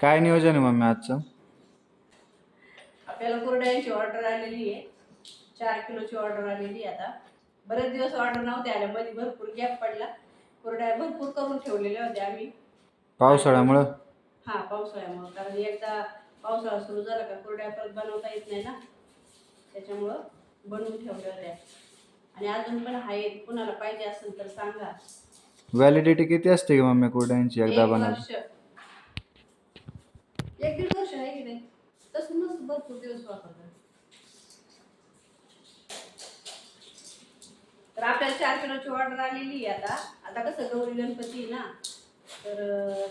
काय नियोजन आहे मम्मी आजचं? आपल्याला कुरड्यांची ऑर्डर आलेली आहे. 4 किलोची ऑर्डर आलेली आहे. आता बरेच दिवस ऑर्डर नव्हते आल्या, मध्ये भरपूर गॅप पडला. कुरड्या भरपूर करून ठेवलेल्या होत्या आम्ही पावसाळ्यामुळं. हा, पावसाळ्यामुळे. कारण एकदा पावसाळा सुरू झाला का कुरड्या परत बनवता येत नाही ना, त्याच्यामुळं बनवून ठेवल्या होत्या. आणि अजून पण आहे, कुणाला पाहिजे असेल तर सांगा. व्हॅलिडिटी किती असते की मम्मी कुरड्यांची एकदा 1 बनवली? वर्ष, 1-1.5 वर्ष आहे की नाही, तसं मस्त भरपूर दिवस वापरतात. तर आपल्याला 4 किलोची ऑर्डर आलेली आहे. आता कसं गौरी गणपती आहे ना, तर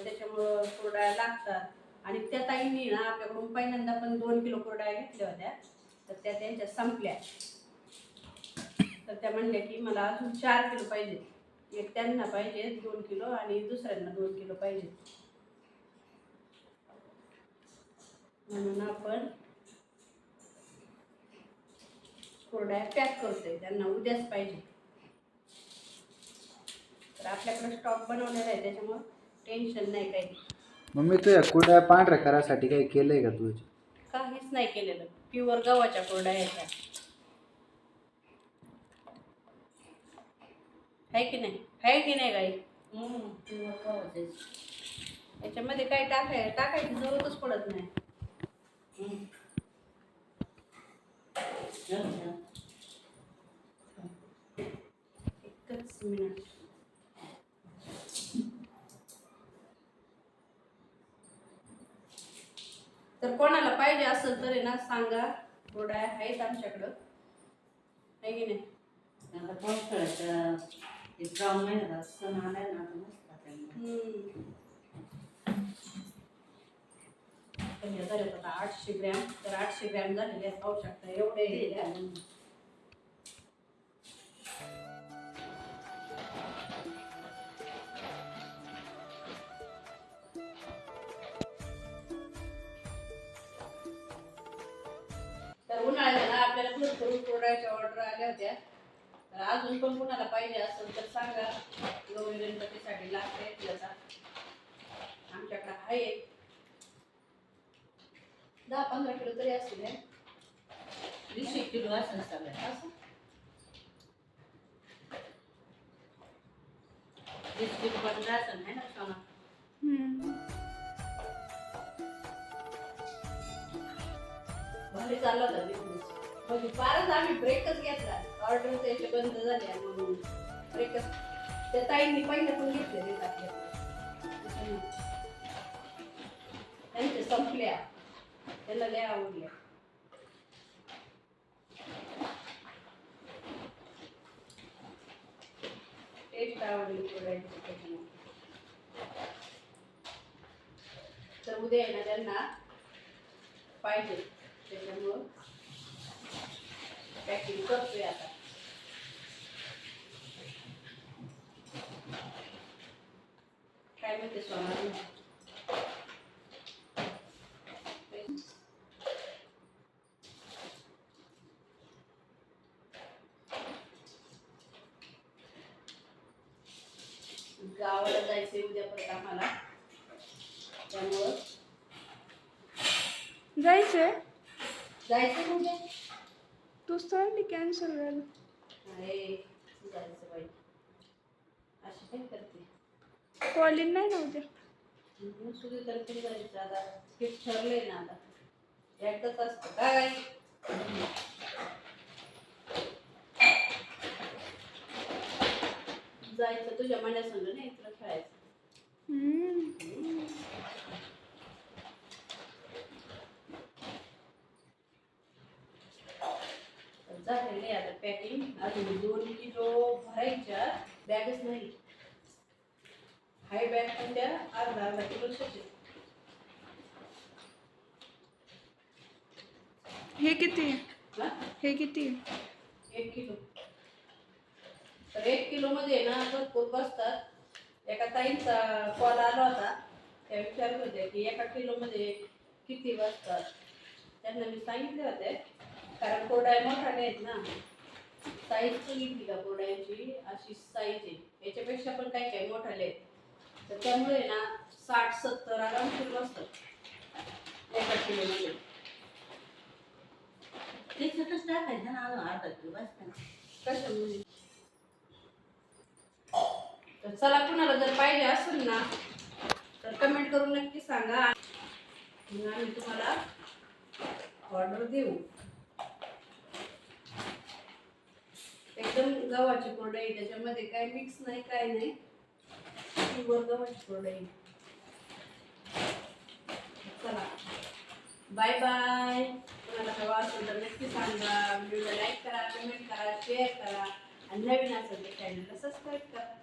त्याच्यामुळं कुरड्या लागतात. आणि त्या ताईंनी ना आपल्याकडून पहिल्यांदा पण 2 किलो कुरड्या घेतल्या होत्या, तर त्या त्यांच्या संपल्या. तर त्या म्हणल्या की मला अजून 4 किलो पाहिजे. एक त्यांना पाहिजे 2 किलो आणि दुसऱ्यांना 2 किलो पाहिजे. म्हणून आपण कुरड्या पॅक करतोय, त्यांना उद्याच पाहिजे. तर आपल्याकडे स्टॉक बनवलेला आहे, त्याच्यामुळे टेन्शन नाही काही. मम्मी तू या कुरड्या पांढऱ्या करायसाठी काही केलंय का तुझ्या? काहीच नाही केलेलं. प्युअर गव्हाच्या कुरड्या ह्याच्या आहे की नाही, आहे की नाही गाई? प्युअर गव्हाचे. याच्यामध्ये काही टाकायची जरूरतच पडत नाही. एकच मिनिट. तर कोणाला पाहिजे असेल तर आहे ना सांगा. कुरड्या आहेत आमच्याकडं, आहे की नाही? आता पावसाळ्याचा श्रावण महिन्यात सण आलाय ना, आता मस्त हे झालेत आता 800 ग्रॅम. तर 800 ग्रॅम झालेले आहेत, पाहू शकता एवढे. तर उन्हाळ्यात ना आपल्याला भरपूर कुरड्याच्या ऑर्डर आल्या होत्या. तर अजून पण कुणाला पाहिजे असेल तर सांगा. गौरी गणपतीसाठी लागते त्याचा आमच्याकडे आहे. 10-15 किलो तरी असतील. 20 किलो असं सगळं. असं 20 किलो पर्यंत असं आहे ना सोना. भारी चालला होता बिझनेस. म्हणजे फारच आम्ही ब्रेकच घेतला. ऑर्डर त्याचे बंद झाले म्हणून ब्रेकच. त्या ताईंनी पहिले पण घेतलेले आपल्याकडे, त्यांच्या संपल्या, त्याला लय आवडल्या. टेस्ट आवडली कुरड्यांची त्याच्यामुळे. तर उद्या आहे ना त्यांना पाहिजे, त्याच्यामुळं पॅकिंग करतोय आता. काय म्हणते सोना? गावाला जायचंय उद्या परत आम्हाला, त्यामुळं जायचंय. उद्या. तू सांगली कॅन्सल झालं. अरे जायचं बाई, अशी काय करते? कॉलिंग नाही ना उद्या. सुरू तर किती जायचं आता, फिक्स ठरलंय ना आता. एकदाच असतं काय? जायचं तुझ्या मनासंग नाही, तुला खेळायचं. झालेले आता पॅकिंग. अजून 2 किलो भरायच्या बॅगच नाही. हाय बॅग पण त्या अर्धा किलोचे. हे किती आहे? हे किती आहे? 1 किलो. तर 1 किलो मध्ये ना भरपूर बसतात. एका ताईंचा कॉल आला होता, त्या विचारत होत्या की 1 किलो मध्ये किती बसतात. त्यांना मी सांगितले होते, कारण कुरड्या मोठाले आहेत ना. साईज घेतली का कुरड्यांची, अशी साईज आहे. याच्या त्याच्यापेक्षा पण काही काही मोठाले आहेत. तर त्यामुळे ना 60-70 आरामशीर बसतात एका किलोमध्ये. त्याच्यातच टाकायचं ना अजून अर्धा किलो बस ना. कशामध्ये? तर चला, कुणाला जर पाहिजे असेल ना तर कमेंट करून नक्की सांगा, मग आम्ही तुम्हाला ऑर्डर देऊ. एकदम गव्हाची कुरडई, त्याच्यामध्ये काय मिक्स नाही, काय नाही, प्युअर गव्हाची कुरडई. चला, बाय बाय. तुम्हाला हवा असेल तर नक्की सांगा. व्हिडिओला लाईक करा, कमेंट करा, शेअर करा आणि नवीन असेल तर चॅनलला सबस्क्राईब करा.